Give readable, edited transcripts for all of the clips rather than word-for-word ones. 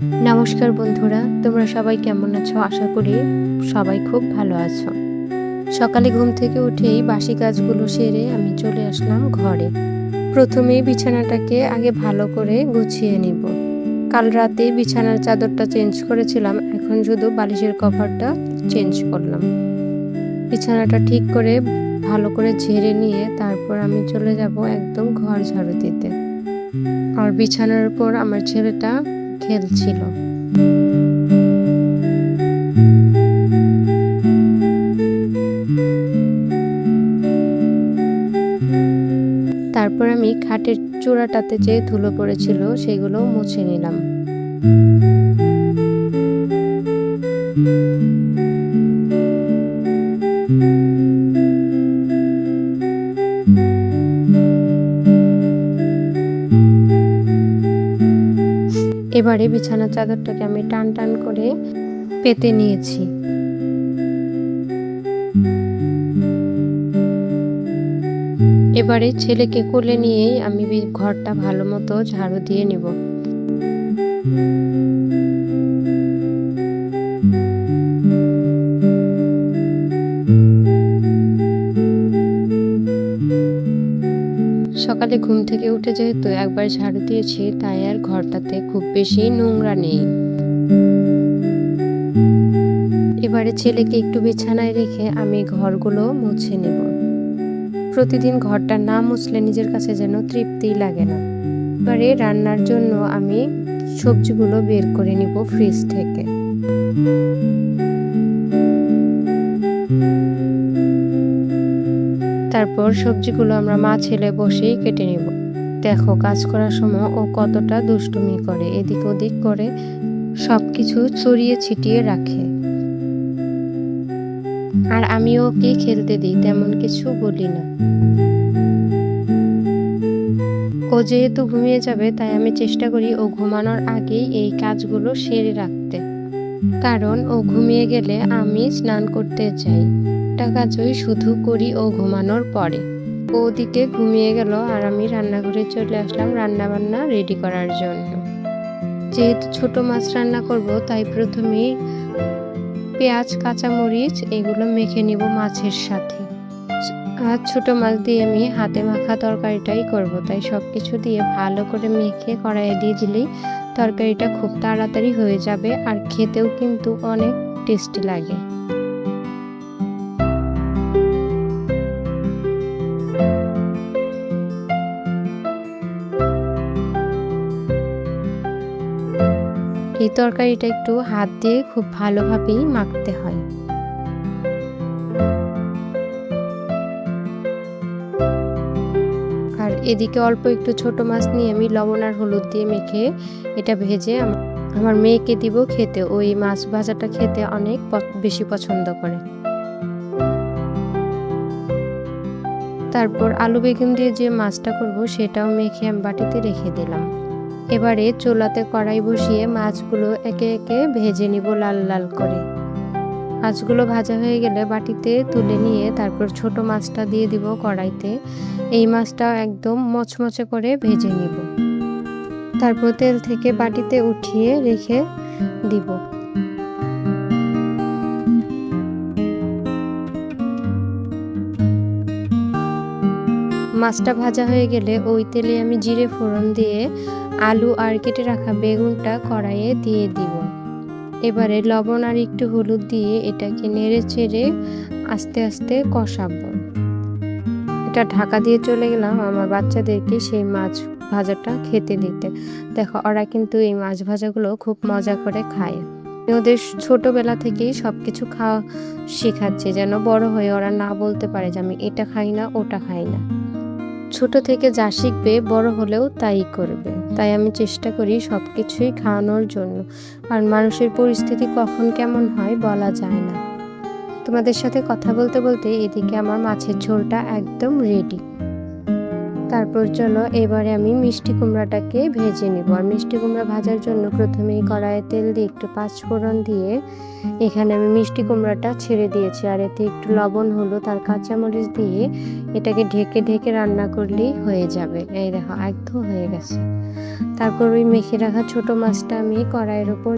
নমস্কার বন্ধুরা, তোমরা সবাই কেমন আছো? আশা করি সবাই খুব ভালো আছো। সকালে ঘুম থেকে উঠেই বাসি কাজগুলো সেরে আমি চলে আসলাম ঘরে। প্রথমেই বিছানাটাকে আগে ভালো করে গুছিয়ে নিব। কাল রাতে বিছানার চাদরটা চেঞ্জ করেছিলাম, এখন শুধু বালিশের কভারটা চেঞ্জ করলাম। বিছানাটা ঠিক করে ভালো করে ঝেড়ে নিয়ে তারপর আমি চলে যাব একদম ঘর ঝাড়ু দিতে। আর বিছানার উপর আমার ছেলেটা খেলছিল। তারপর আমি খাটের চূড়াটাতে যে ধুলো পড়েছিল সেগুলো মুছে নিলাম। এবারে বিছানার চাদরটাকে আমি টান টান করে পেতে নিয়েছি। এবারে ছেলেকে কোলে নিয়েই আমি ঘরটা ভালো মতো ঝাড়ু দিয়ে নিব। সকালে ঘুম থেকে উঠে যেহেতু একবার ঝাড়ু দিয়েছি, তাই আর ঘরটাতে খুব বেশি নোংরা নেই। এবারে ছেলেকে একটু বিছানায় রেখে আমি ঘরগুলো মুছে নেব। প্রতিদিন ঘরটা না মুছলে নিজের কাছে যেন তৃপ্তিই লাগে না। এবারে রান্নার জন্য আমি সবজিগুলো বের করে নিব ফ্রিজ থেকে। তারপর সবজিগুলো আমরা মা ছেলে বসেই কেটে নিব। দেখো, কাজ করার সময় ও কতটা দুষ্টুমি করে, এদিক ওদিক করে সবকিছু ছড়িয়ে ছিটিয়ে রাখে। আর আমিও ওকে খেলতে দিই, তেমন কিছু বলি না। ও যেহেতু ঘুমিয়ে যাবে, তাই আমি চেষ্টা করি ও ঘুমানোর আগেই এই কাজগুলো সেরে রাখতে। কারণ ও ঘুমিয়ে গেলে আমি স্নান করতে যাই। একটা কাজই শুধু করি ও ঘুমানোর পরে। ও ওদিকে ঘুমিয়ে গেল আর আমি রান্নাঘরে চলে আসলাম রান্না বান্না রেডি করার জন্য। যেহেতু ছোট মাছ রান্না করব, তাই প্রথমেই পেঁয়াজ, কাঁচামরিচ এগুলো মেখে নিব মাছের সাথে। আর ছোট মাছ দিয়ে আমি হাতে মাখা তরকারিটাই করব, তাই সব কিছু দিয়ে ভালো করে মেখে কড়াইয়ে দিয়ে দিলেই তরকারিটা খুব তাড়াতাড়ি হয়ে যাবে আর খেতেও কিন্তু অনেক টেস্টি লাগে। এই তরকারিটা একটু হাত দিয়ে খুব ভালোভাবেই মাখতে হয়। আর এদিকে অল্প একটু ছোট মাছ নিয়ে আমি লবণ আর হলুদ দিয়ে মেখে এটা ভেজে আমার মেয়েকে দিব খেতে। ওই মাছ ভাজাটা খেতে অনেক বেশি পছন্দ করে। তারপর আলু বেগুন দিয়ে যে মাছটা করব সেটাও মেখে আমি বাটিতে রেখে দিলাম। এবারে চুলাতে কড়াই বসিয়ে মাছগুলো একে একে ভেজে নিব লাল লাল করে। মাছগুলো ভাজা হয়ে গেলে বাটিতে তুলে নিয়ে তারপর ছোট মাছটা দিয়ে দিব কড়াইতে। এই মাছটা একদম মচমচে করে ভেজে নিব। তারপর তেল থেকে বাটিতে উঠিয়ে রেখে দিব। মাছটা ভাজা হয়ে গেলে ওই তেলে আমি জিরে ফোড়ন দিয়ে আলু আর কেটে রাখা বেগুনটা কড়াইয়ে দিয়ে দিব। এবারে লবণ আর একটু হলুদ দিয়ে এটাকে নেড়ে চেড়ে আস্তে আস্তে কষাবো। এটা ঢাকা দিয়ে চলে গেলাম আমার বাচ্চাদেরকে সেই মাছ ভাজাটা খেতে দিতে। দেখো, ওরা কিন্তু এই মাছ ভাজাগুলো খুব মজা করে খায়। ওদের ছোটবেলা থেকেই সবকিছু খাওয়া শেখাচ্ছে, যেন বড় হয়ে ওরা না বলতে পারে যে আমি এটা খাই না, ওটা খাই না। ছোট থেকে যা শিখবে বড় হলেও তাই করবে। তাই আমি চেষ্টা করি সবকিছুই খাওয়ানোর জন্য। কারণ মানুষের পরিস্থিতি কখন কেমন হয় বলা যায় না। তোমাদের সাথে কথা বলতে বলতে এদিকে আমার মাছের ঝোলটা একদম রেডি। তারপর চলো এবারে আমি মিষ্টি কুমড়াটাকে ভেজে নিব। আর মিষ্টি কুমড়া ভাজার জন্য প্রথমেই কড়াইয়ে তেল দিয়ে একটু পাঁচফোড়ন দিয়ে এখানে আমি মিষ্টি কুমড়াটা ছেড়ে দিয়েছি। আর এতে একটু লবণ, হলুদ আর কাঁচামরিচ দিয়ে এটাকে ঢেকে ঢেকে রান্না করলেই হয়ে যাবে। এই দেখো একদম হয়ে গেছে। তারপর ওই মেখে রাখা ছোট মাছটা আমি কড়াইয়ের ওপর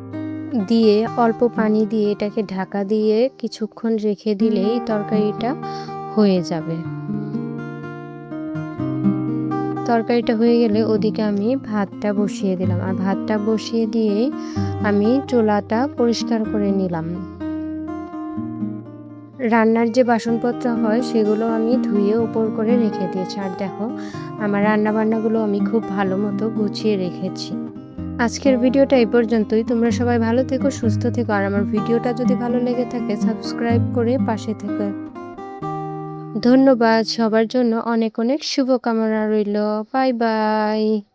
দিয়ে অল্প পানি দিয়ে এটাকে ঢাকা দিয়ে কিছুক্ষণ রেখে দিলেই তরকারিটা হয়ে যাবে। তরকারিটা হয়ে গেলে ওদিকে আমি ভাতটা বসিয়ে দিলাম। আর ভাতটা বসিয়ে দিয়ে আমি চুলাটা পরিষ্কার করে নিলাম। রান্নার যে বাসনপত্র হয় সেগুলো আমি ধুয়ে উপর করে রেখে দিয়েছি। আর দেখো আমার রান্নাবান্নাগুলো আমি খুব ভালো মতো গুছিয়ে রেখেছি। আজকের ভিডিওটা এই পর্যন্তই। তোমরা সবাই ভালো থেকো, সুস্থ থেকো। আর আমার ভিডিওটা যদি ভালো লেগে থাকে সাবস্ক্রাইব করে পাশে থেকো। ধন্যবাদ। সবার জন্য অনেক অনেক শুভকামনা রইল। Bye bye.